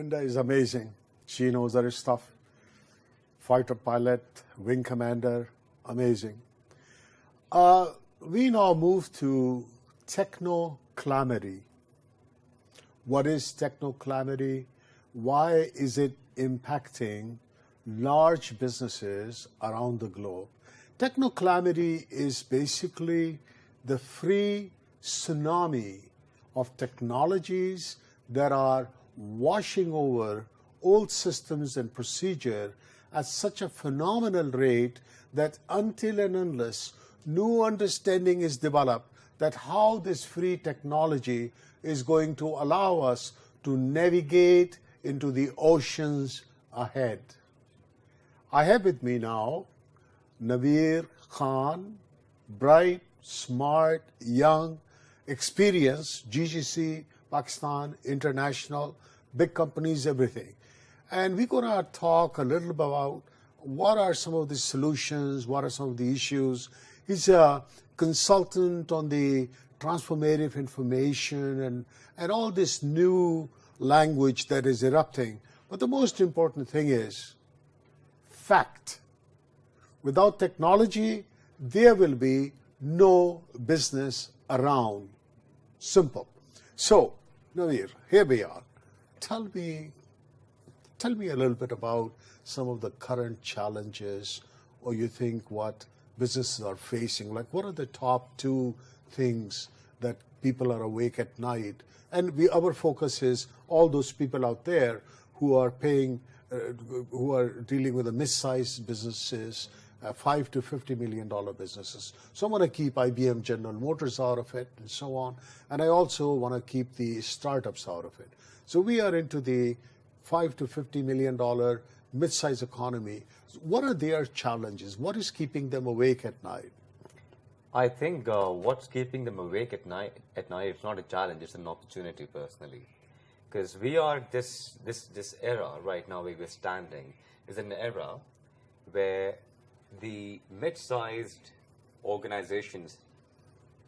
Linda is amazing. She knows her stuff. Fighter pilot, wing commander, amazing. We now move to Technocalamity. What is Technocalamity? Why is it impacting large businesses around the globe? Technocalamity is basically the free tsunami of technologies that are washing over old systems and procedure at such a phenomenal rate that until and unless new understanding is developed that how this free technology is going to allow us to navigate into the oceans ahead. I have with me now Naveer Khan, bright, smart, young, experienced, GGC, Pakistan, international, big companies, everything. And we're going to talk a little about what are some of the solutions, what are some of the issues. He's a consultant on the transformative information and all this new language that is erupting. But the most important thing is fact. Without technology, there will be no business around. Simple. So, Naveer, here we are. Tell me a little bit about some of the current challenges, or you think what businesses are facing. Like, what are the top 2 things that people are awake at night? And our focus is all those people out there who are paying, who are dealing with the mid-sized businesses, $5 to $50 million businesses. So I want to keep IBM, General Motors out of it, and so on. And I also want to keep the startups out of it. So we are into the $5 to $50 million mid-sized economy. What are their challenges? What is keeping them awake at night? I think what's keeping them awake at night is not a challenge, it's an opportunity personally. Because we are this era right now where we're standing is an era where the mid-sized organizations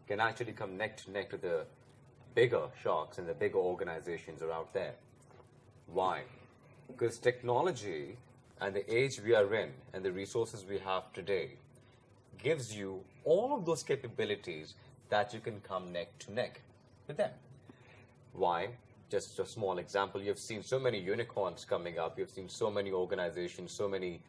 can actually come neck to neck to the bigger sharks and the bigger organizations are out there. Why? Because technology and the age we are in and the resources we have today gives you all of those capabilities that you can come neck to neck with them. Why? Just a small example, you've seen so many unicorns coming up, you've seen so many organizations, so many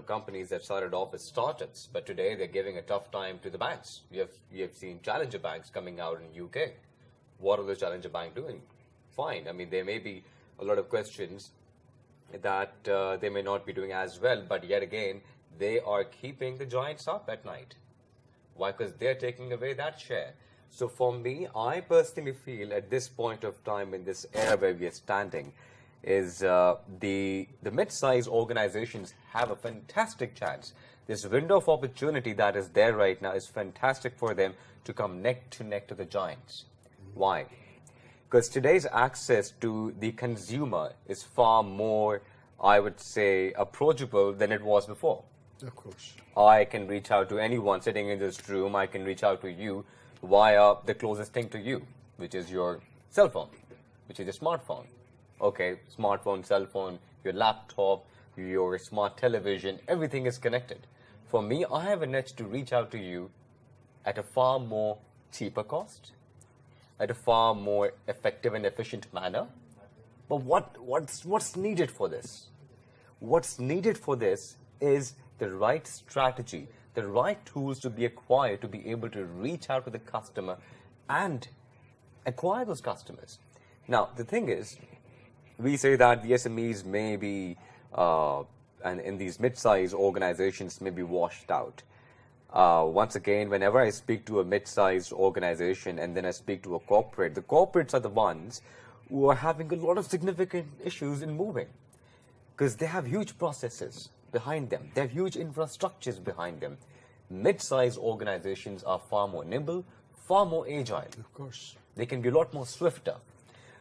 companies that started off as startups, but today they're giving a tough time to the banks. You have seen challenger banks coming out in UK. What are the challenger banks doing? Fine. I mean, there may be a lot of questions that they may not be doing as well, but yet again, they are keeping the giants up at night. Why? Because they're taking away that share. So for me, I personally feel at this point of time in this era where we are standing, is the mid-sized organizations have a fantastic chance. This window of opportunity that is there right now is fantastic for them to come neck to the giants. Why? Because today's access to the consumer is far more, I would say, approachable than it was before. Of course. I can reach out to anyone sitting in this room. I can reach out to you via the closest thing to you, which is your cell phone, which is your smartphone. Okay, smartphone, cell phone, your laptop, your smart television, everything is connected. For me, I have an edge to reach out to you at a far more cheaper cost, at a far more effective and efficient manner. But what's needed for this? What's needed for this is the right strategy, the right tools to be acquired to be able to reach out to the customer and acquire those customers. Now, the thing is, we say that the SMEs may be, and in these mid-sized organizations may be washed out. Once again, whenever I speak to a mid-sized organization and then I speak to a corporate, the corporates are the ones who are having a lot of significant issues in moving because they have huge processes behind them. They have huge infrastructures behind them. Mid-sized organizations are far more nimble, far more agile. Of course. They can be a lot more swifter.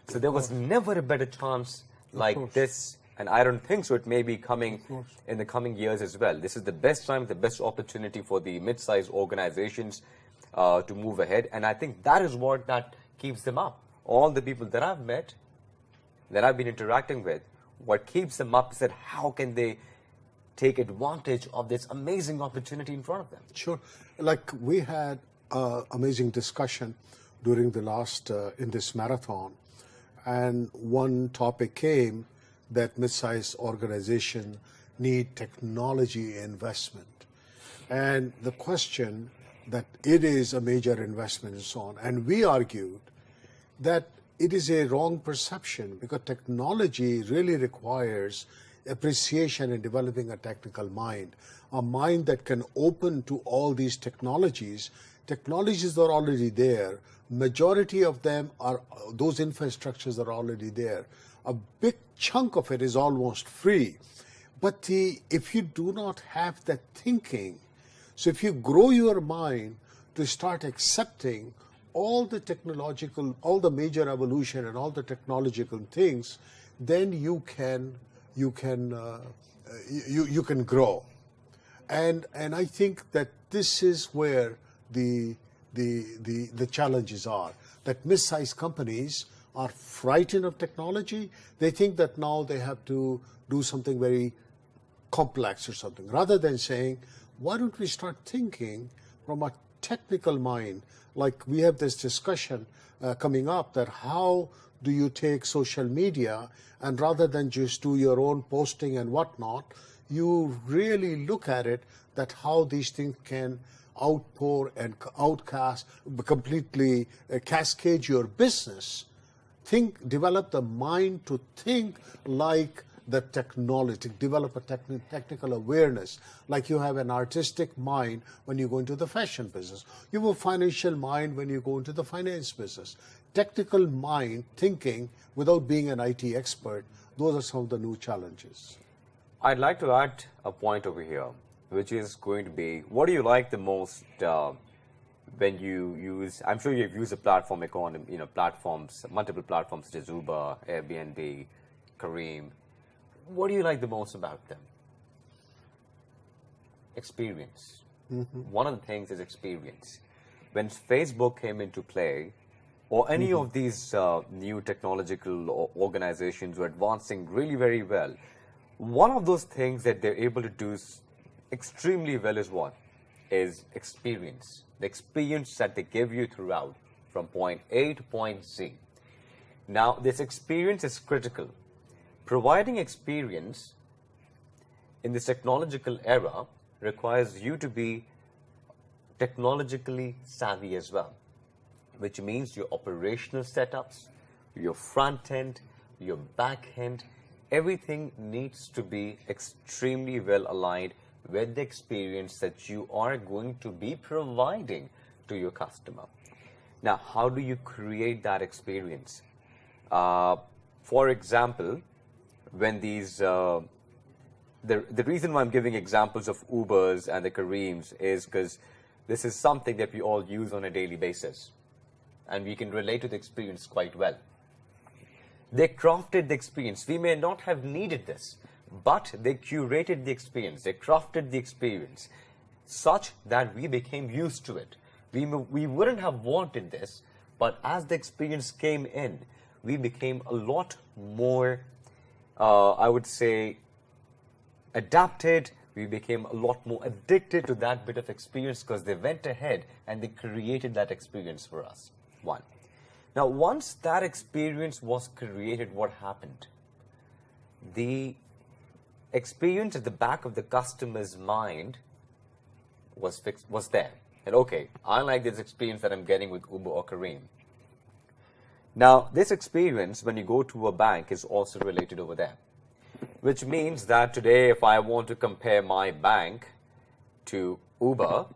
So there was never a better chance like this, and I don't think so. It may be coming in the coming years as well. This is the best time, the best opportunity for the mid-sized organizations to move ahead, and I think that is what that keeps them up. All the people that I've met, that I've been interacting with, what keeps them up is that how can they take advantage of this amazing opportunity in front of them? Sure. Like we had amazing discussion during the last, in this marathon, and one topic came that mid-sized organizations need technology investment. And the question that it is a major investment and so on. And we argued that it is a wrong perception because technology really requires appreciation and developing a technical mind, a mind that can open to all these technologies. Technologies are already there. Majority of them are, those infrastructures are already there. A big chunk of it is almost free. But if you do not have that thinking, so if you grow your mind to start accepting all the technological, all the major evolution and all the technological things, then you can grow. And I think that this is where the challenges are. That mid-sized companies are frightened of technology. They think that now they have to do something very complex or something, rather than saying, why don't we start thinking from a technical mind? Like we have this discussion coming up that how do you take social media and rather than just do your own posting and whatnot, you really look at it that how these things can outpour and outcast, completely cascade your business. Develop the mind to think like the technology, develop a technical awareness, like you have an artistic mind when you go into the fashion business. You have a financial mind when you go into the finance business. Technical mind, thinking without being an IT expert, those are some of the new challenges. I'd like to add a point over here, which is going to be, what do you like the most when you use, I'm sure you've used a platform economy, platforms, multiple platforms such as Uber, Airbnb, Careem. What do you like the most about them? Experience. One of the things is experience. When Facebook came into play, or any of these new technological organizations were advancing really very well, one of those things that they're able to do extremely well is what? Is experience. The experience that they give you throughout from point A to point Z. Now, this experience is critical. Providing experience in this technological era requires you to be technologically savvy as well, which means your operational setups, your front end, your back end, everything needs to be extremely well aligned with the experience that you are going to be providing to your customer. Now, how do you create that experience? For example, when these, the reason why I'm giving examples of Ubers and the Careems is because this is something that we all use on a daily basis, and we can relate to the experience quite well. They crafted the experience. We may not have needed this, but they curated the experience. They crafted the experience such that we became used to it. We wouldn't have wanted this, but as the experience came in, we became a lot more, I would say, adapted. We became a lot more addicted to that bit of experience because they went ahead and they created that experience for us. One. Now, once that experience was created, what happened? The experience at the back of the customer's mind was there. And okay, I like this experience that I'm getting with Uber or Careem. Now, this experience, when you go to a bank, is also related over there, which means that today, if I want to compare my bank to Uber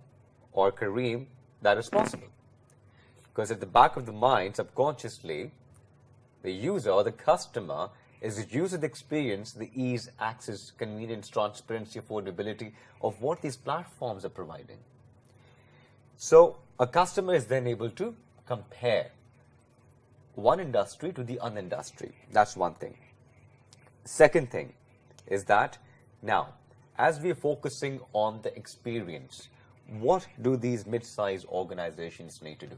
or Careem, that is possible. Because at the back of the mind, subconsciously, the user or the customer is used to the experience, the ease, access, convenience, transparency, affordability of what these platforms are providing. So a customer is then able to compare one industry to the other industry. That's one thing. Second thing is that now, as we are focusing on the experience, what do these mid-sized organizations need to do?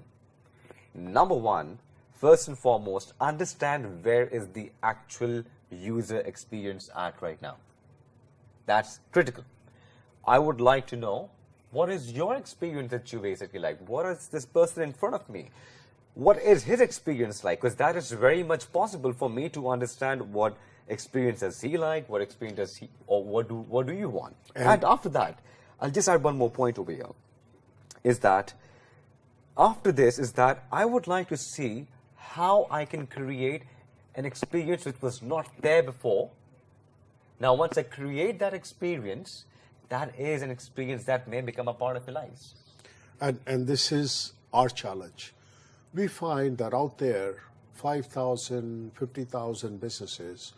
Number one, first and foremost, understand where is the actual user experience at right now. That's critical. I would like to know, what is your experience that you basically like? What is this person in front of me? What is his experience like? Because that is very much possible for me to understand what experience does he like, what experience does he, or what do you want? And after that, I'll just add one more point over here, is that after this is that I would like to see how I can create an experience which was not there before. Now, once I create that experience, that is an experience that may become a part of your lives. And this is our challenge. We find that out there, 5,000, 50,000 businesses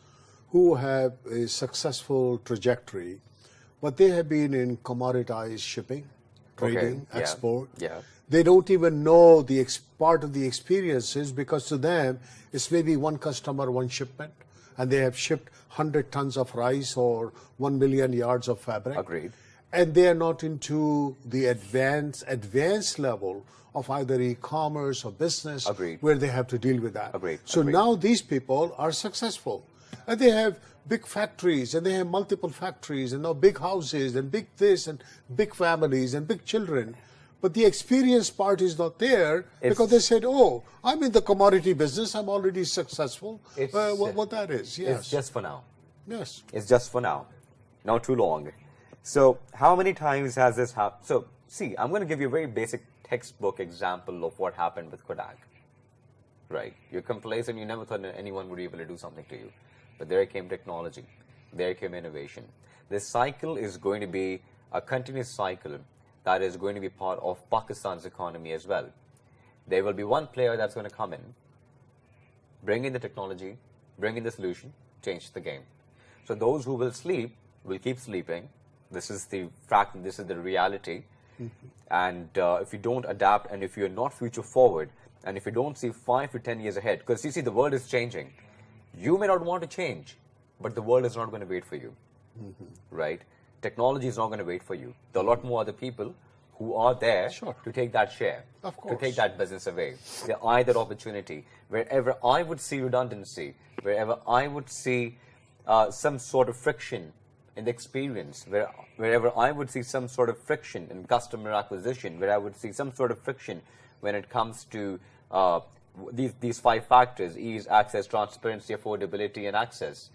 who have a successful trajectory, but they have been in commoditized shipping, trading, yeah, export. yeah. They don't even know the part of the experiences, because to them, it's maybe one customer, one shipment, and they have shipped 100 tons of rice or 1 million yards of fabric. Agreed. And they are not into the advanced level of either e-commerce or business. Agreed. Where they have to deal with that. Agreed. So Agreed. now these people are successful. And they have big factories, and they have multiple factories, and now big houses, and big this, and big families, and big children. But the experience part is not there, because they said, oh, I'm in the commodity business, I'm already successful. What that is, yes. It's just for now. Yes. It's just for now. Not too long. So how many times has this happened? So see, I'm going to give you a very basic textbook example of what happened with Kodak. Right? You're complacent, you never thought that anyone would be able to do something to you. But there came technology. There came innovation. This cycle is going to be a continuous cycle that is going to be part of Pakistan's economy as well. There will be one player that's going to come in, bring in the technology, bring in the solution, change the game. So those who will sleep will keep sleeping. This is the fact, this is the reality. And if you don't adapt, and if you're not future forward, and if you don't see 5 to 10 years ahead, because you see the world is changing. You may not want to change, but the world is not going to wait for you, right? Technology is not going to wait for you. There are a lot more other people who are there to take that share, to take that business away. There are that opportunity. Wherever I would see redundancy, wherever I would see some sort of friction in the experience, wherever I would see some sort of friction in customer acquisition, where I would see some sort of friction when it comes to these 5 factors: ease, access, transparency, affordability, and access,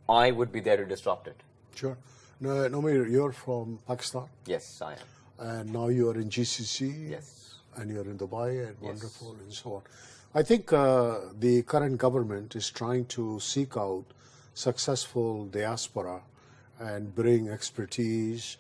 I would be there to disrupt it. Sure. Now, Nomi, you're from Pakistan. Yes, I am. And now you are in GCC. Yes. And you're in Dubai, and Yes. wonderful, and so on. I think the current government is trying to seek out successful diaspora and bring expertise.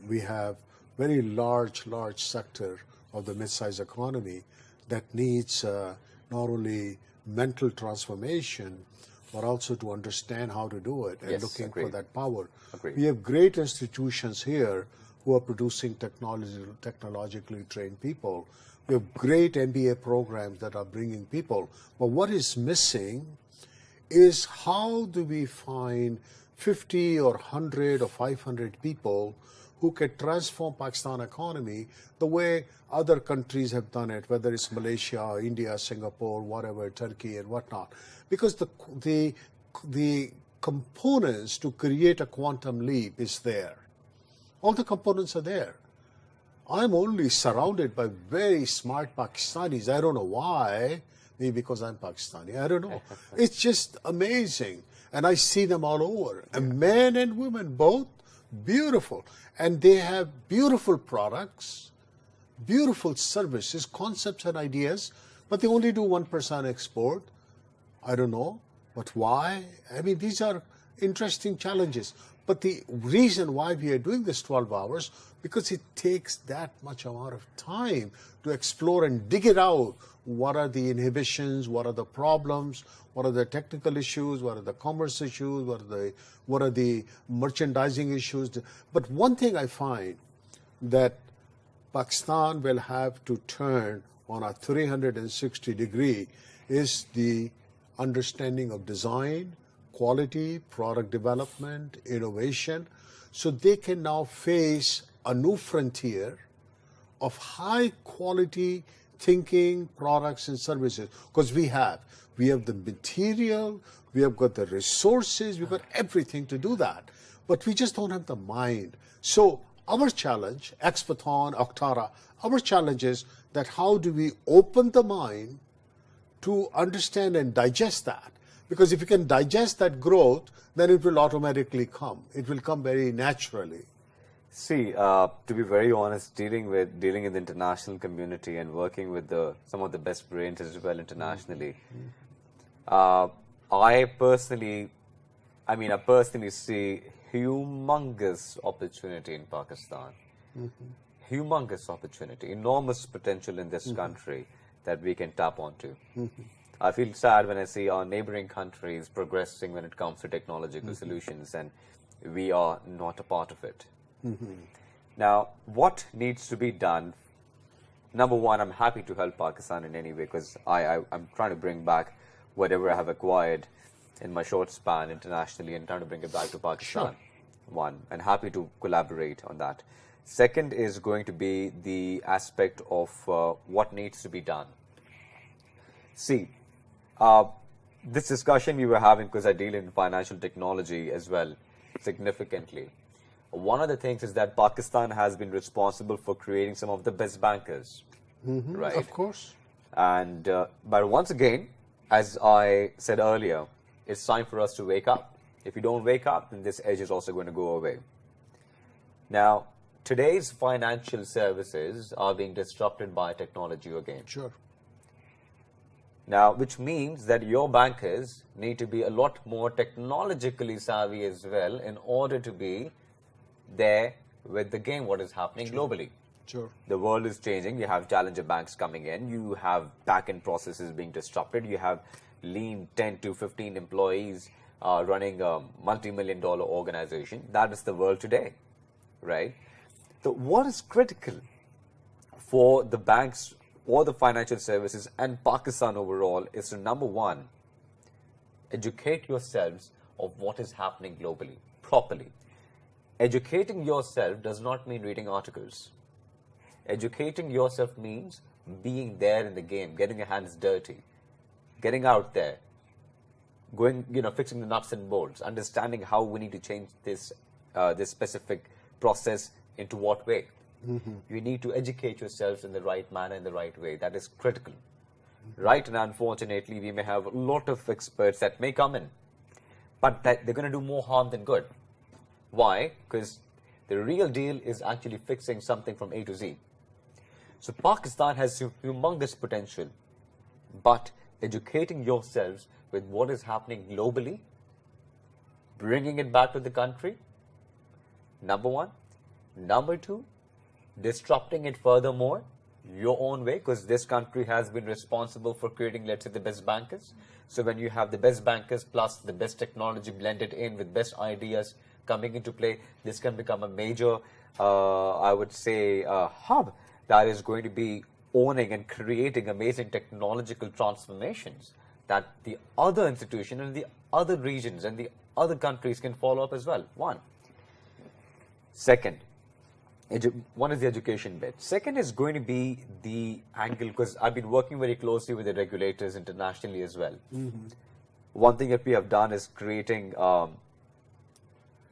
We have very large sector of the mid-sized economy that needs not only mental transformation, but also to understand how to do it, and looking for that power. Agreed. We have great institutions here who are producing technologically trained people. We have great MBA programs that are bringing people. But what is missing is, how do we find 50 or 100 or 500 people who can transform Pakistan economy the way other countries have done it, whether it's Malaysia, India, Singapore, whatever, Turkey, and whatnot. Because the components to create a quantum leap is there. All the components are there. I'm only surrounded by very smart Pakistanis. I don't know why. Maybe because I'm Pakistani. I don't know. It's just amazing. And I see them all over. And men and women, both beautiful. And they have beautiful products, beautiful services, concepts and ideas, but they only do 1% export. I don't know. But why? I mean, these are interesting challenges. But the reason why we are doing this 12 hours, because it takes that much amount of time to explore and dig it out. What are the inhibitions? What are the problems? What are the technical issues? What are the commerce issues? What are the merchandising issues? But one thing I find, that Pakistan will have to turn on a 360-degree, is the understanding of design, quality, product development, innovation, so they can now face a new frontier of high quality thinking products and services, because we have the material, we have got the resources, we've got everything to do that, but we just don't have the mind. So our challenge, Expothon, Octara, our challenge is that how do we open the mind to understand and digest that? Because if you can digest that growth, then it will automatically come. It will come very naturally. See, to be very honest, dealing in the international community and working with some of the best brains as well internationally, I personally see humongous opportunity in Pakistan. Humongous opportunity, enormous potential in this country that we can tap onto. I feel sad when I see our neighboring countries progressing when it comes to technological solutions, and we are not a part of it. Now, what needs to be done? Number one, I'm happy to help Pakistan in any way, because I'm trying to bring back whatever I have acquired in my short span internationally and trying to bring it back to Pakistan. Sure. One, and happy to collaborate on that. Second is going to be the aspect of what needs to be done. See, this discussion we were having, because I deal in financial technology as well significantly. One of the things is that Pakistan has been responsible for creating some of the best bankers, right? Of course. And but once again, as I said earlier, it's time for us to wake up. If you don't wake up, then this edge is also going to go away. Now, today's financial services are being disrupted by technology again. Sure. Now, which means that your bankers need to be a lot more technologically savvy as well in order to be there with the game, what is happening globally. Sure. The world is changing. You have challenger banks coming in. You have back-end processes being disrupted. You have lean 10 to 15 employees running a multi-million-dollar organization. That is the world today, right? So what is critical for the banks or the financial services and Pakistan overall is to, number one, educate yourselves of what is happening globally properly. Educating yourself does not mean reading articles. Educating yourself means being there in the game, getting your hands dirty, getting out there, going, fixing the nuts and bolts, understanding how we need to change this specific process into what way. You need to educate yourselves in the right manner, in the right way. That is critical. Right, and unfortunately, we may have a lot of experts that may come in, but that they're going to do more harm than good. Why? Because the real deal is actually fixing something from A to Z. So Pakistan has humongous potential, but educating yourselves with what is happening globally, bringing it back to the country, number one. Number two, disrupting it furthermore your own way, because this country has been responsible for creating, let's say, the best bankers. So when you have the best bankers plus the best technology blended in with best ideas coming into play, this can become a major, I would say, hub that is going to be owning and creating amazing technological transformations that the other institutions and the other regions and the other countries can follow up as well. One. Second, one is the education bit. Second is going to be the angle, because I've been working very closely with the regulators internationally as well. One thing that we have done is creating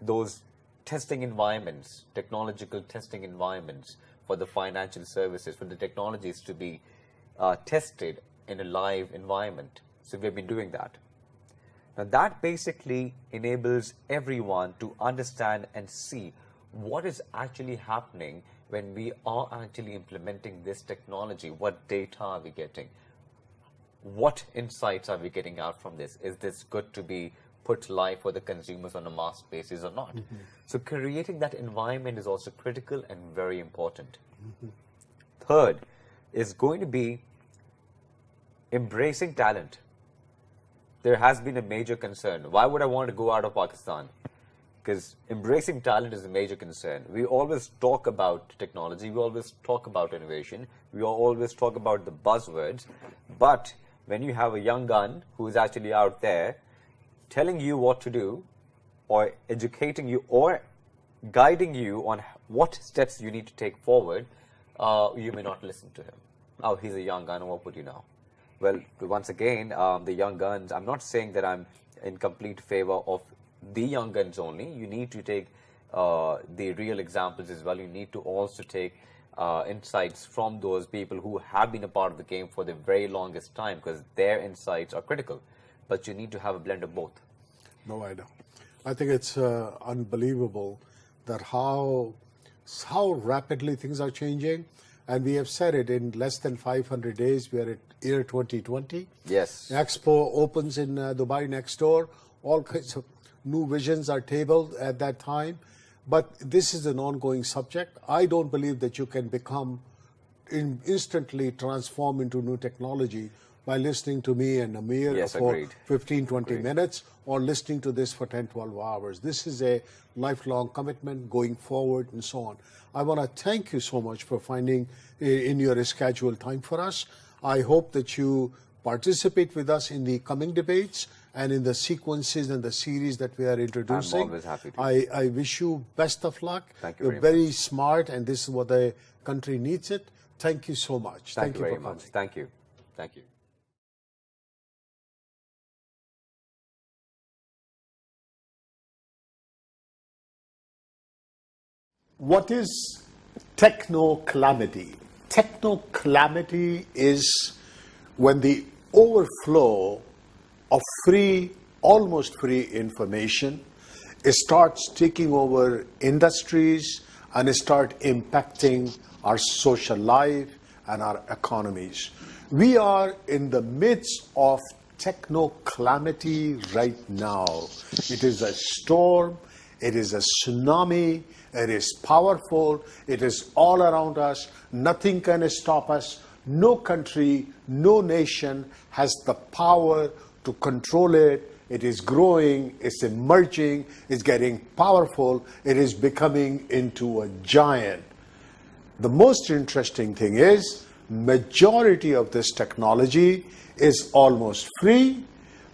those testing environments, technological testing environments for the financial services, for the technologies to be tested in a live environment. So we've been doing that. Now that basically enables everyone to understand and see what is actually happening when we are actually implementing this technology. What data are we getting? What insights are we getting out from this? Is this good to be put live for the consumers on a mass basis or not? So creating that environment is also critical and very important. Third is going to be embracing talent. There has been a major concern. Why would I want to go out of Pakistan? Because embracing talent is a major concern. We always talk about technology, we always talk about innovation, we always talk about the buzzwords, but when you have a young gun who is actually out there telling you what to do, or educating you, or guiding you on what steps you need to take forward, you may not listen to him. Oh, he's a young gun. What would you know? Well, once again, the young guns. I'm not saying that I'm in complete favor of the young guns only. You need to take the real examples as well. You need to also take insights from those people who have been a part of the game for the very longest time, because their insights are critical. But you need to have a blend of both. No, I don't. I think it's unbelievable that how rapidly things are changing. And we have said it, in less than 500 days, we are at year 2020. Yes. Expo opens in Dubai next door. All kinds of new visions are tabled at that time. But this is an ongoing subject. I don't believe that you can become instantly transform into new technology by listening to me and Amir Yes, for agreed. 15, 20 minutes, or listening to this for 10, 12 hours. This is a lifelong commitment going forward and so on. I want to thank you so much for finding in your scheduled time for us. I hope that you participate with us in the coming debates and in the sequences and the series that we are introducing. I'm always happy to. I wish you best of luck. Thank you You're very very smart, and this is what the country needs it. Thank you so much. Thank you very for much. coming. Thank you. Thank you. What is technocalamity? Technocalamity is when the overflow of free, almost free information, it starts taking over industries and it start impacting our social life and our economies. We are in the midst of technocalamity right now. It is a storm, it is a tsunami, it is powerful, it is all around us. Nothing can stop us. No country, no nation has the power to control it. It is growing, it's emerging, it's getting powerful, it is becoming into a giant. The most interesting thing is, majority of this technology is almost free.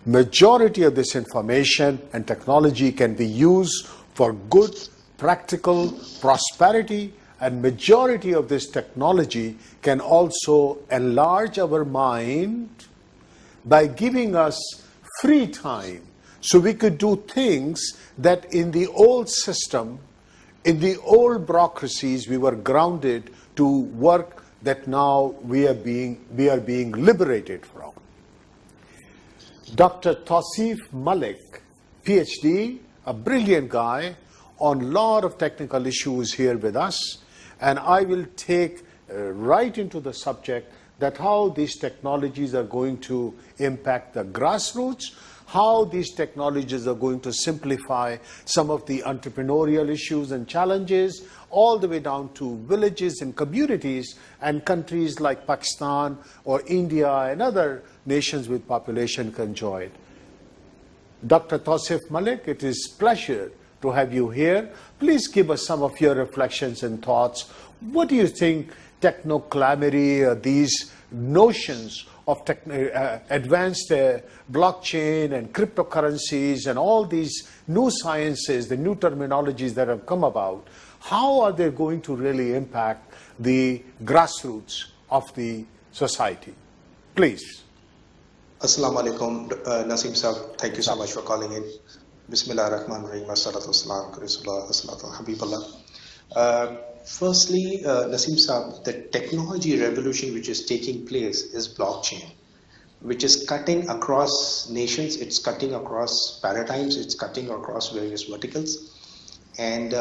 Majority of this information and technology can be used for good, practical prosperity, and majority of this technology can also enlarge our mind by giving us free time, so we could do things that in the old system, in the old bureaucracies, we were grounded to work that now we are being liberated from. Dr. Tausif Malik, PhD, a brilliant guy on a lot of technical issues here with us, and I will take right into the subject that how these technologies are going to impact the grassroots, how these technologies are going to simplify some of the entrepreneurial issues and challenges, all the way down to villages and communities and countries like Pakistan or India and other nations with population can enjoy it. Dr. Tausif Malik, it is a pleasure to have you here. Please give us some of your reflections and thoughts. What do you think technocalamity, these notions of advanced blockchain and cryptocurrencies and all these new sciences, the new terminologies that have come about, how are they going to really impact the grassroots of the society? Please. Assalamu alaikum, Naseem Saab. Thank you so much for calling in. Bismillah ar-Rahman ar-Rahim. As-salatu was-salam ala Rasulullah, as-salatu Habiballah. Firstly, Naseem Saab, the technology revolution which is taking place is blockchain, which is cutting across nations, it's cutting across paradigms, it's cutting across various verticals. And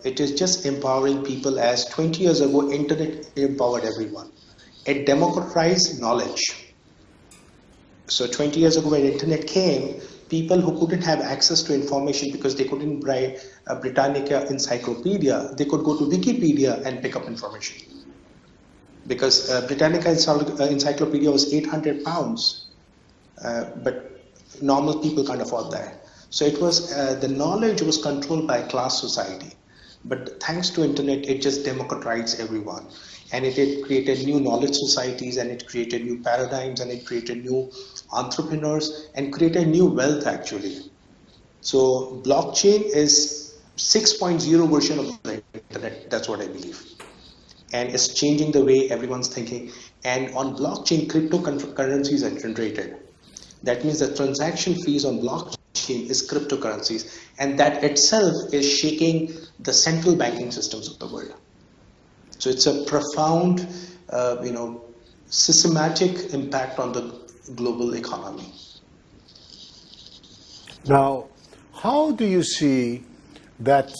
it is just empowering people, as 20 years ago, internet empowered everyone. It democratized knowledge. So 20 years ago when internet came, people who couldn't have access to information because they couldn't buy a Britannica encyclopedia, they could go to Wikipedia and pick up information. Because Britannica encyclopedia was 800 pounds, but normal people can't afford that. So it was, the knowledge was controlled by class society. But thanks to internet, it just democratized everyone. And it created new knowledge societies, and it created new paradigms, and it created new entrepreneurs, and created new wealth actually. So blockchain is 6.0 version of the internet. That's what I believe. and it's changing the way everyone's thinking. And on blockchain, cryptocurrencies are generated. That means the transaction fees on blockchain is cryptocurrencies, and that itself is shaking the central banking systems of the world. So it's a profound, systematic impact on the global economy. Now, how do you see that?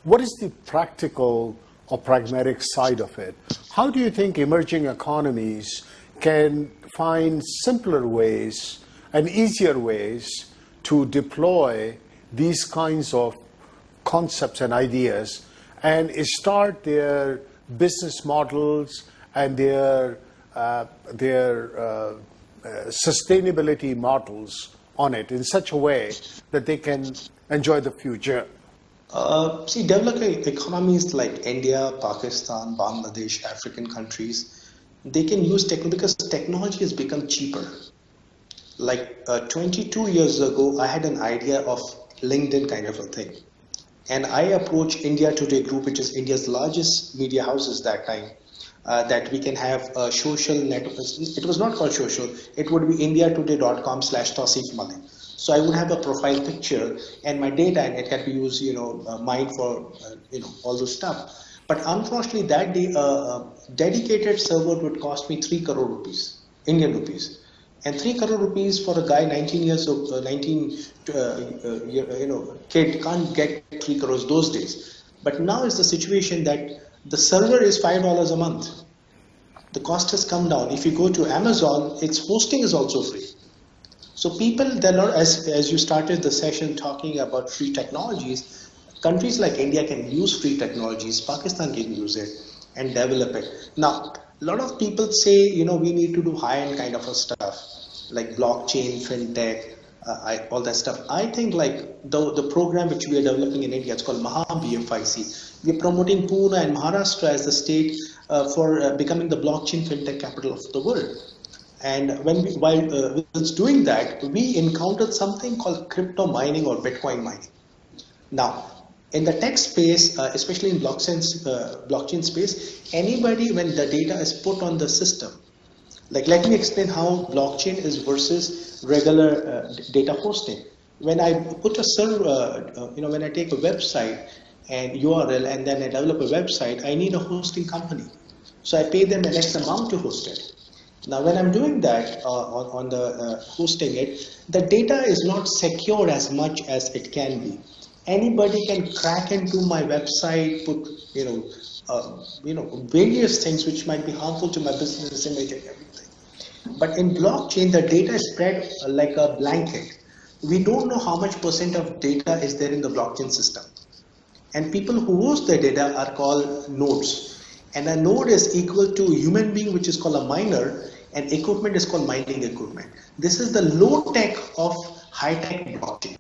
What is the practical or pragmatic side of it? How do you think emerging economies can find simpler ways and easier ways to deploy these kinds of concepts and ideas and start their business models and their sustainability models on it in such a way that they can enjoy the future? See, developing economies like India, Pakistan, Bangladesh, African countries, they can use technology because technology has become cheaper. Like 22 years ago, I had an idea of LinkedIn kind of a thing. And I approached India Today Group, which is India's largest media houses that time, that we can have a social network. It was not called social. It would be indiatoday.com/Tausif Malik. So I would have a profile picture and my data, and it can be used, mine for, all this stuff. But unfortunately, that day, dedicated server would cost me 3 crore rupees, Indian rupees. And 3 crore rupees for a guy 19 years old, kid can't get 3 crores those days. But now is the situation that the server is $5 a month. The cost has come down. If you go to Amazon, its hosting is also free. So people, as you started the session talking about free technologies, countries like India can use free technologies, Pakistan can use it and develop it. Now, a lot of people say, we need to do high-end kind of a stuff, like blockchain, fintech, all that stuff. I think like the program which we are developing in India, it's called Maha-BFIC. We're promoting Pune and Maharashtra as the state for becoming the blockchain fintech capital of the world. And while doing that, we encountered something called crypto mining or Bitcoin mining. Now, in the tech space, especially in blockchain space, anybody, when the data is put on the system, like let me explain how blockchain is versus regular data hosting. When I put a server, when I take a website and URL and then I develop a website, I need a hosting company. So I pay them an X amount to host it. Now, when I'm doing that on the hosting it, the data is not secure as much as it can be. Anybody can crack into my website, put various things which might be harmful to my business image and everything. But in blockchain, the data is spread like a blanket. We don't know how much % of data is there in the blockchain system. And people who host the data are called nodes. And a node is equal to human being, which is called a miner, and equipment is called mining equipment. This is the low tech of high tech blockchain.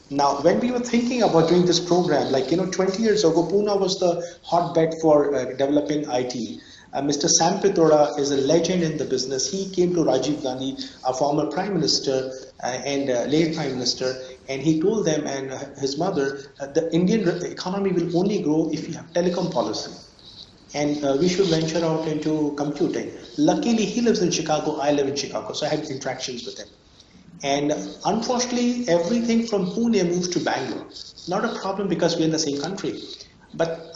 Now, when we were thinking about doing this program, 20 years ago, Pune was the hotbed for developing IT. Mr. Sam Pitroda is a legend in the business. He came to Rajiv Gandhi, a former prime minister and late prime minister, and he told them and his mother, the Indian economy will only grow if you have telecom policy. And we should venture out into computing. Luckily, he lives in Chicago, I live in Chicago, so I had interactions with him. And unfortunately, everything from Pune moved to Bangalore. Not a problem because we're in the same country. But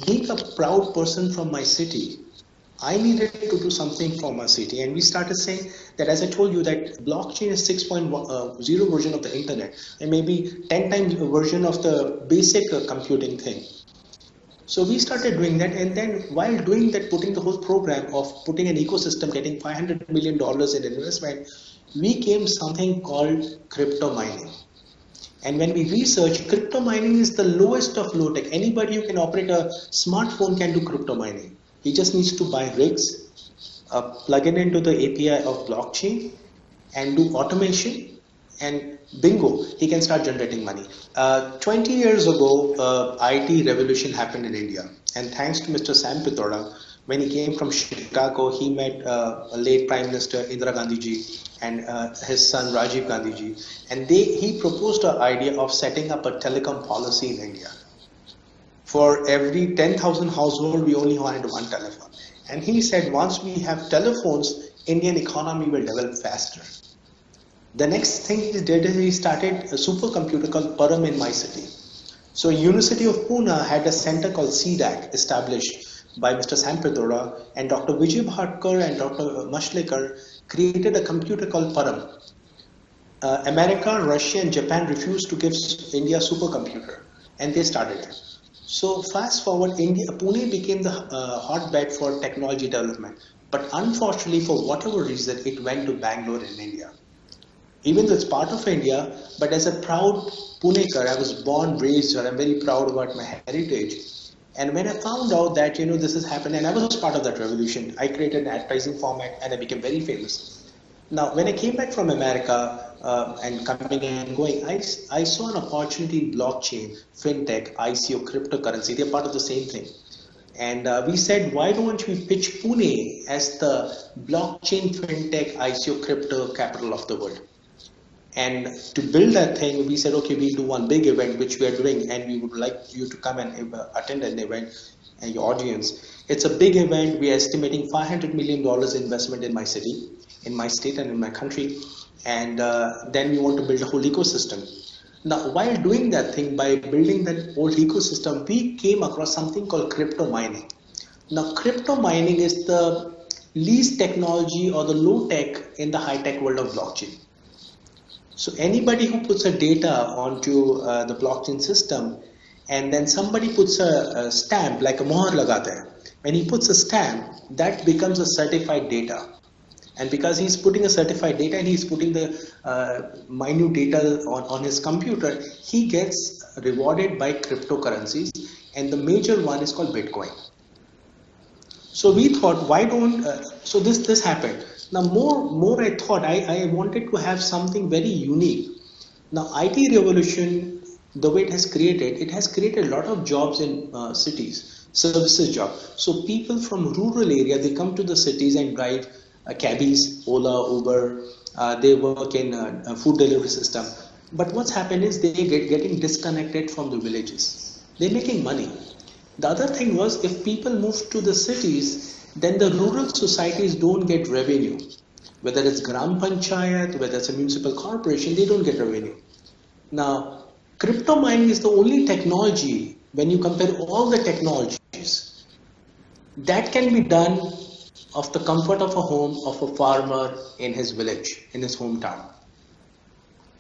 being a proud person from my city, I needed to do something for my city. And we started saying that, as I told you, that blockchain is 6.0 version of the internet and maybe 10 times a version of the basic computing thing. So we started doing that, and then while doing that, putting the whole program of putting an ecosystem, getting $500 million in investment, we came something called crypto mining. And when we research, crypto mining is the lowest of low tech. Anybody who can operate a smartphone can do crypto mining. He just needs to buy rigs, plug it into the API of blockchain, and do automation, and bingo, he can start generating money. 20 years ago, IT revolution happened in India. And thanks to Mr. Sam Pitroda, when he came from Chicago, he met late Prime Minister Indira Gandhi ji and his son Rajiv Gandhi ji. And he proposed an idea of setting up a telecom policy in India. For every 10,000 household, we only had one telephone. And he said, once we have telephones, Indian economy will develop faster. The next thing he did is he started a supercomputer called Param in my city. So University of Pune had a center called CDAC established by Mr. Sampradora, and Dr. Vijay Bhatkar and Dr. Mashlekar created a computer called Param. America, Russia, and Japan refused to give India a supercomputer, and they started it. So fast forward, Pune became the hotbed for technology development. But unfortunately, for whatever reason, it went to Bangalore in India. Even though it's part of India, but as a proud Punekar, I was born, raised here, I'm very proud about my heritage. And when I found out that, this has happened, and I was part of that revolution, I created an advertising format and I became very famous. Now, when I came back from America and coming and going, I saw an opportunity in blockchain, fintech, ICO, cryptocurrency. They're part of the same thing. And we said, why don't we pitch Pune as the blockchain, fintech, ICO, crypto capital of the world? And to build that thing, we said, okay, we'll do one big event, which we are doing, and we would like you to come and attend an event and your audience. It's a big event. We are estimating $500 million investment in my city, in my state, and in my country. And then we want to build a whole ecosystem. Now, while doing that thing, by building that whole ecosystem, we came across something called crypto mining. Now, crypto mining is the least technology or the low tech in the high tech world of blockchain. So anybody who puts a data onto the blockchain system, and then somebody puts a stamp, like a mohar lagata hai. When he puts a stamp, that becomes a certified data. And because he's putting a certified data and he's putting the minute data on his computer, he gets rewarded by cryptocurrencies. And the major one is called Bitcoin. So we thought, why don't, so this happened. Now more I thought, I wanted to have something very unique. Now IT revolution, the way it has created a lot of jobs in cities, services jobs. So people from rural area, they come to the cities and drive cabbies, Ola, Uber, they work in a food delivery system. But what's happened is they getting disconnected from the villages. They're making money. The other thing was, if people move to the cities, then the rural societies don't get revenue. Whether it's Gram Panchayat, whether it's a municipal corporation, they don't get revenue. Now, crypto mining is the only technology, when you compare all the technologies, that can be done of the comfort of a home of a farmer in his village, in his hometown.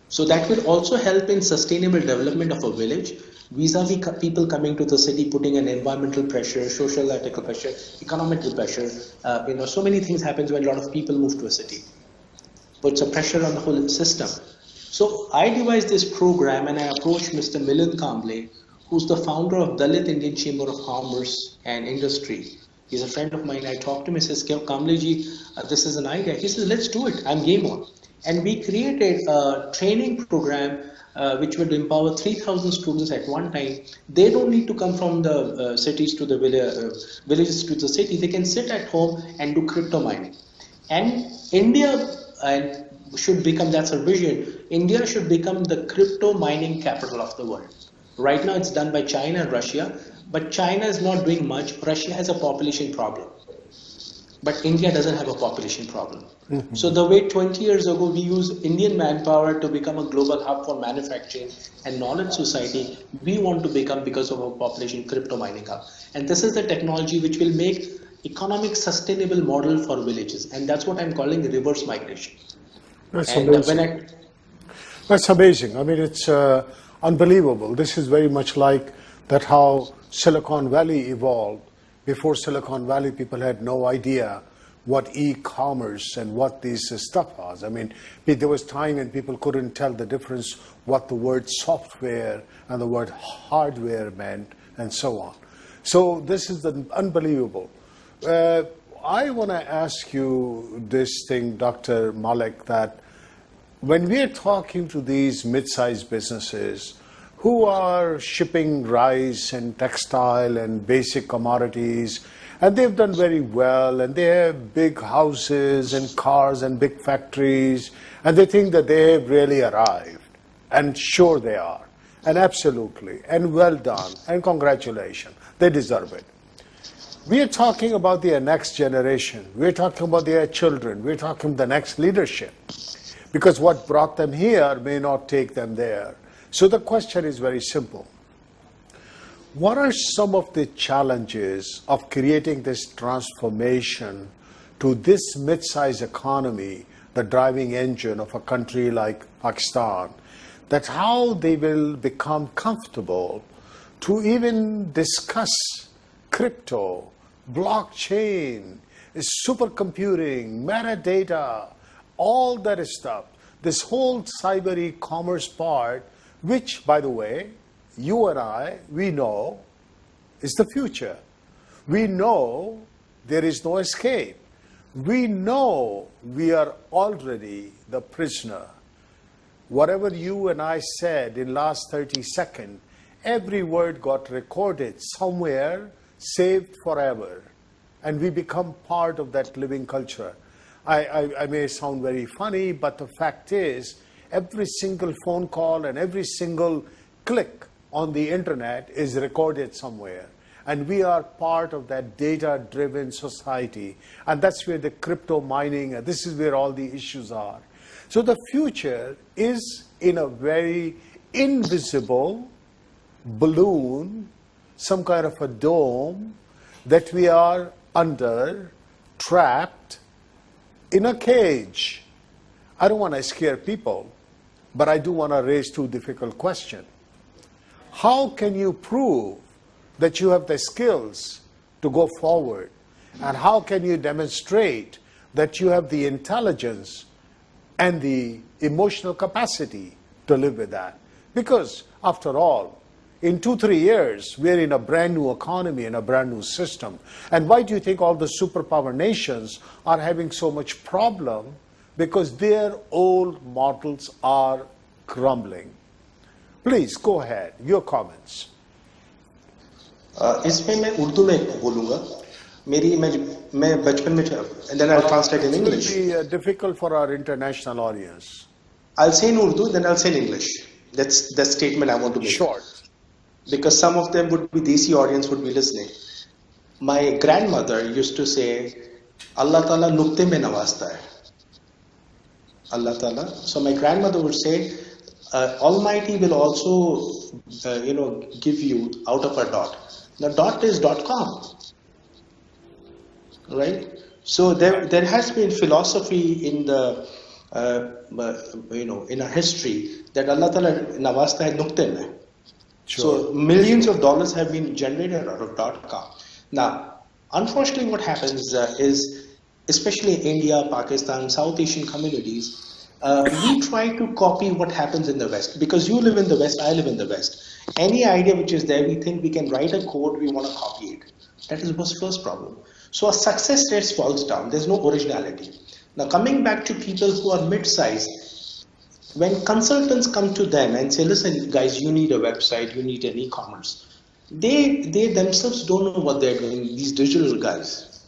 So that will also help in sustainable development of a village, vis-a-vis people coming to the city, putting an environmental pressure, social ethical pressure, economical pressure. So many things happens when a lot of people move to a city. Puts a pressure on the whole system. So I devised this program and I approached Mr. Milind Kamble, who's the founder of Dalit Indian Chamber of Commerce and Industry. He's a friend of mine. I talked to him, he says, Kamble ji, this is an idea. He says, let's do it, I'm game on. And we created a training program which would empower 3,000 students at one time. They don't need to come from the cities to the villages to the city. They can sit at home and do crypto mining. And India should become, that's our vision, India should become the crypto mining capital of the world. Right now it's done by China and Russia, but China is not doing much. Russia has a population problem. But India doesn't have a population problem. Mm-hmm. So the way 20 years ago we used Indian manpower to become a global hub for manufacturing and knowledge society, we want to become, because of our population, crypto mining hub. And this is the technology which will make economic sustainable model for villages. And that's what I'm calling reverse migration. That's amazing. That's amazing. I mean, it's unbelievable. This is very much like that how Silicon Valley evolved. Before Silicon Valley, people had no idea what e-commerce and what this stuff was. I mean, there was time when people couldn't tell the difference what the word software and the word hardware meant, and so on. So this is unbelievable. I want to ask you this thing, Dr. Malik, that when we're talking to these mid-sized businesses who are shipping rice and textile and basic commodities, and they've done very well, and they have big houses and cars and big factories, and they think that they've really arrived, and sure they are. And absolutely, and well done, and congratulations. They deserve it. We are talking about their next generation. We're talking about their children. We're talking the next leadership. Because what brought them here may not take them there. So the question is very simple. What are some of the challenges of creating this transformation to this mid-sized economy, the driving engine of a country like Pakistan? That's how they will become comfortable to even discuss crypto, blockchain, supercomputing, metadata, all that stuff. This whole cyber e-commerce part, which, by the way, you and I, we know is the future. We know there is no escape. We know we are already the prisoner. Whatever you and I said in last 30 seconds, every word got recorded somewhere, saved forever. And we become part of that living culture. I may sound very funny, but the fact is, every single phone call and every single click on the internet is recorded somewhere. And we are part of that data-driven society. And that's where the crypto mining, and this is where all the issues are. So the future is in a very invisible balloon, some kind of a dome that we are under, trapped in a cage. I don't want to scare people, but I do want to raise two difficult questions. How can you prove that you have the skills to go forward? And how can you demonstrate that you have the intelligence and the emotional capacity to live with that? Because after all, in 2-3 years, we're in a brand new economy and a brand new system. And why do you think all the superpower nations are having so much problem? Because their old models are crumbling. Please go ahead, your comments. इसमें मैं उर्दू में बोलूँगा. मैं बचपन में, and then I'll translate in English. It will be difficult for our international audience. I'll say in Urdu, then I'll say in English. That's the statement I want to make. Short. Because some of them would be, Desi audience would be listening. My grandmother used to say, Allah Ta'ala nukte mein nawazta hai. Allah Ta'ala. So my grandmother would say, Almighty will also, give you out of a dot. Now dot is .com, right? So there has been philosophy in the, in our history that Allah Ta'ala nawazta hai nukte mein. Sure. So millions of dollars have been generated out of .com. Now, unfortunately, what happens is, especially in India, Pakistan, South Asian communities, we try to copy what happens in the West. Because you live in the West, I live in the West. Any idea which is there, we think we can write a code, we want to copy it. That is the first problem. So our success rate falls down. There's no originality. Now, coming back to people who are mid-sized, when consultants come to them and say, listen, guys, you need a website, you need an e-commerce, they themselves don't know what they're doing, these digital guys.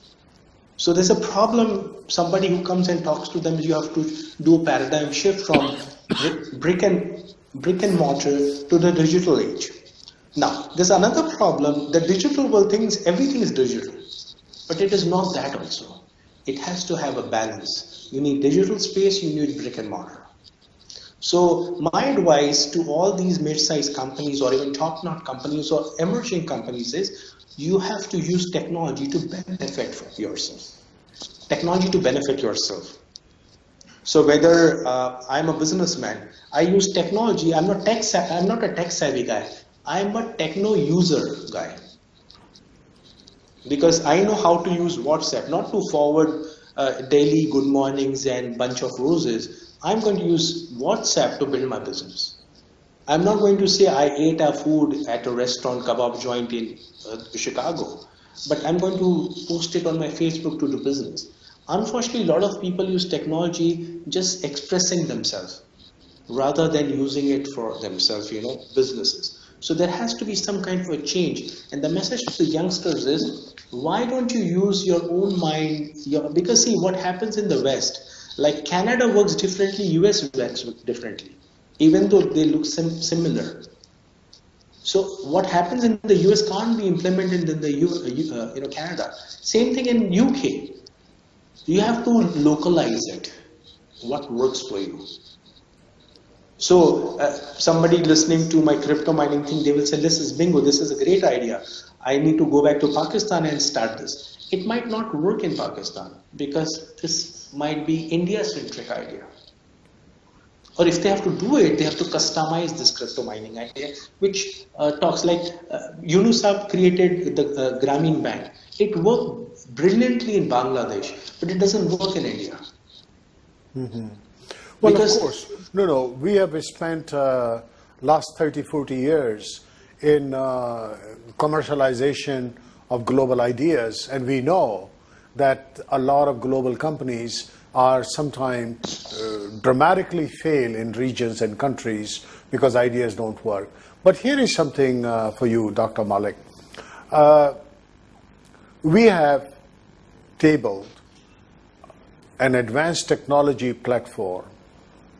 So there's a problem. Somebody who comes and talks to them, you have to do a paradigm shift from brick and mortar to the digital age. Now, there's another problem. The digital world thinks everything is digital, but it is not that also. It has to have a balance. You need digital space, you need brick and mortar. So my advice to all these mid-sized companies or even top-notch companies or emerging companies is you have to use technology to benefit yourself. Technology to benefit yourself. So whether I'm a businessman, I use technology. I'm not a tech-savvy guy. I'm a techno-user guy. Because I know how to use WhatsApp, not to forward daily good mornings and bunch of roses. I'm going to use WhatsApp to build my business. I'm not going to say I ate a food at a restaurant, kebab joint in Chicago, but I'm going to post it on my Facebook to do business. Unfortunately, a lot of people use technology just expressing themselves rather than using it for themselves, businesses. So there has to be some kind of a change. And the message to the youngsters is, why don't you use your own mind? Because see, what happens in the West, like Canada works differently, US works differently, even though they look similar. So what happens in the US can't be implemented in the Canada. Same thing in UK. You have to localize it. What works for you? So somebody listening to my crypto mining thing, they will say, "This is bingo. This is a great idea. I need to go back to Pakistan and start this." It might not work in Pakistan because this might be India-centric idea. Or if they have to do it, they have to customize this crypto mining idea, which talks like Yunusab created the Grameen Bank. It worked brilliantly in Bangladesh, but it doesn't work in India. Mm-hmm. Well, Because, of course. No, we have spent last 30, 40 years in commercialization of global ideas, and we know that a lot of global companies are sometimes dramatically fail in regions and countries because ideas don't work. But here is something for you, Dr. Malik. We have tabled an advanced technology platform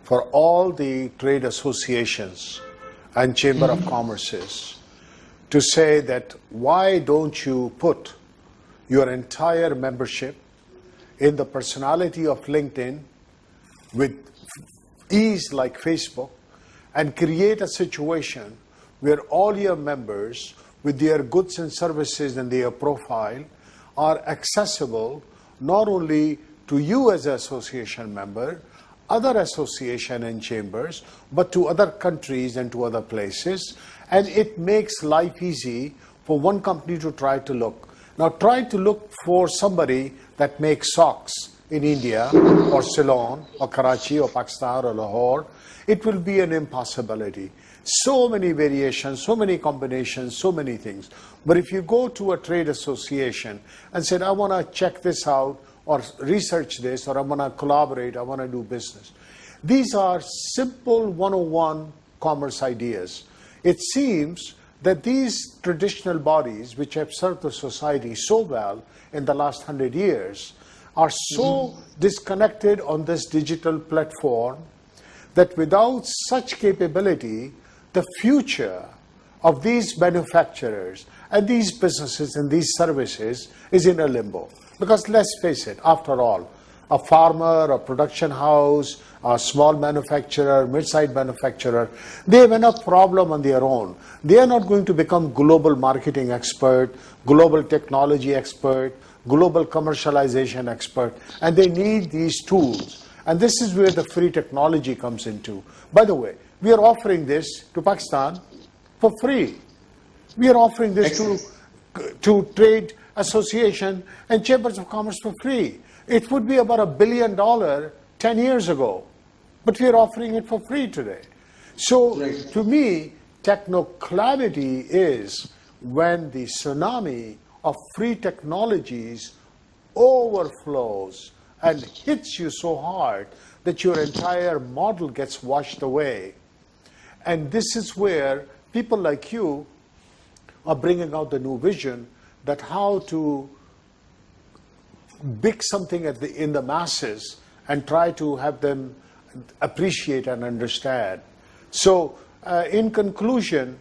for all the trade associations and Chamber of Commerces to say that why don't you put your entire membership in the personality of LinkedIn with ease like Facebook and create a situation where all your members with their goods and services and their profile are accessible not only to you as an association member, other association and chambers, but to other countries and to other places. And it makes life easy for one company to try to look. Now try to look for somebody that makes socks in India or Ceylon or Karachi or Pakistan or Lahore. It will be an impossibility. So many variations, so many combinations, so many things. But if you go to a trade association and said, I want to check this out or research this, or I want to collaborate, I want to do business. These are simple 101 commerce ideas. It seems that these traditional bodies, which have served the society so well in the last 100 years, are so disconnected on this digital platform that without such capability, the future of these manufacturers and these businesses and these services is in a limbo. Because let's face it, after all, a farmer, a production house, a small manufacturer, mid-sized manufacturer, they have enough problem on their own. They are not going to become global marketing expert, global technology expert, global commercialization expert, and they need these tools. And this is where the free technology comes into. By the way, we are offering this to Pakistan for free. We are offering this to trade association and chambers of commerce for free. It would be about $1 billion 10 years ago, but we are offering it for free today. So to me, technocalamity is when the tsunami of free technologies overflows and hits you so hard that your entire model gets washed away. And this is where people like you are bringing out the new vision that how to big something in the masses and try to have them appreciate and understand. So in conclusion,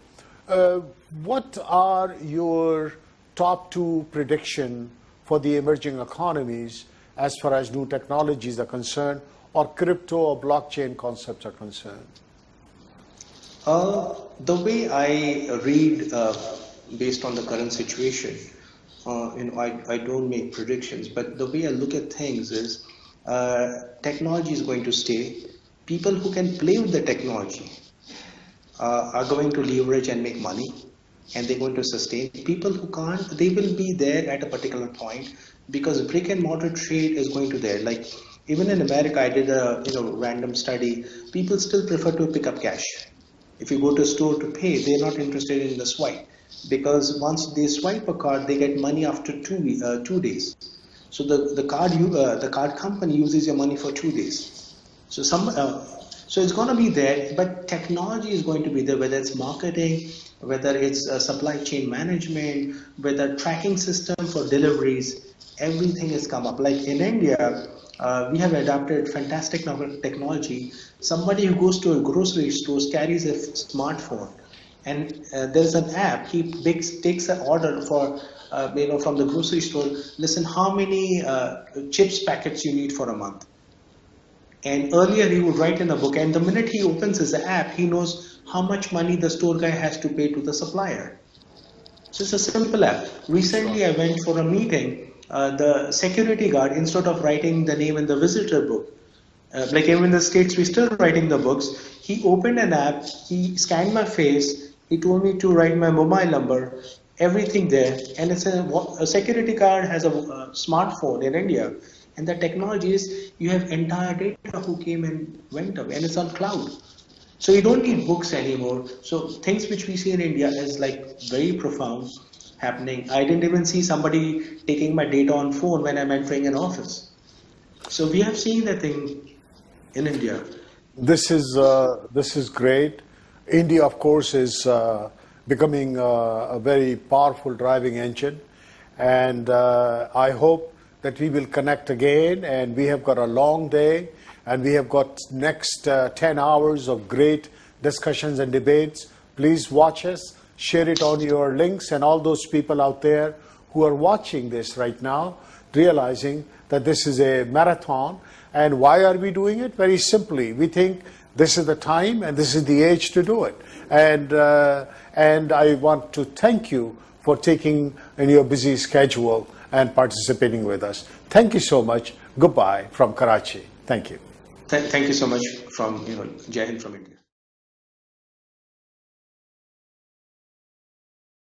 what are your top two prediction for the emerging economies as far as new technologies are concerned, or crypto or blockchain concepts are concerned? The way I read based on the current situation, I don't make predictions, but the way I look at things is technology is going to stay. People who can play with the technology are going to leverage and make money, and they're going to sustain. People who can't, they will be there at a particular point because brick and mortar trade is going to there. Like even in America, I did a random study. People still prefer to pick up cash. If you go to a store to pay, they're not interested in the swipe, because once they swipe a card, they get money after 2 days. So the card company uses your money for 2 days. So so it's going to be there, but technology is going to be there, whether it's marketing, whether it's supply chain management, whether tracking system for deliveries, everything has come up. Like in India, we have adapted fantastic technology. Somebody who goes to a grocery store carries a smartphone. and there's an app. He takes an order for, from the grocery store. Listen, how many chips packets you need for a month? And earlier he would write in a book, and the minute he opens his app, he knows how much money the store guy has to pay to the supplier. So it's a simple app. Recently, I went for a meeting. The security guard, instead of writing the name in the visitor book, like even in the States, we're still writing the books. He opened an app, he scanned my face, he told me to write my mobile number, everything there. And it's a security guard has a smartphone in India. And the technology is you have entire data who came and went away, and it's on cloud. So you don't need books anymore. So things which we see in India is like very profound happening. I didn't even see somebody taking my data on phone when I'm entering an office. So we have seen that thing in India. This is great. India, of course, is becoming a very powerful driving engine, and I hope that we will connect again. And we have got a long day, and we have got next 10 hours of great discussions and debates. Please watch us, share it on your links, and all those people out there who are watching this right now, realizing that this is a marathon. And why are we doing it? Very simply, we think this is the time and this is the age to do it. And I want to thank you for taking in your busy schedule and participating with us. Thank you so much. Goodbye from Karachi. Thank you. Thank you so much from Jai Hind from India.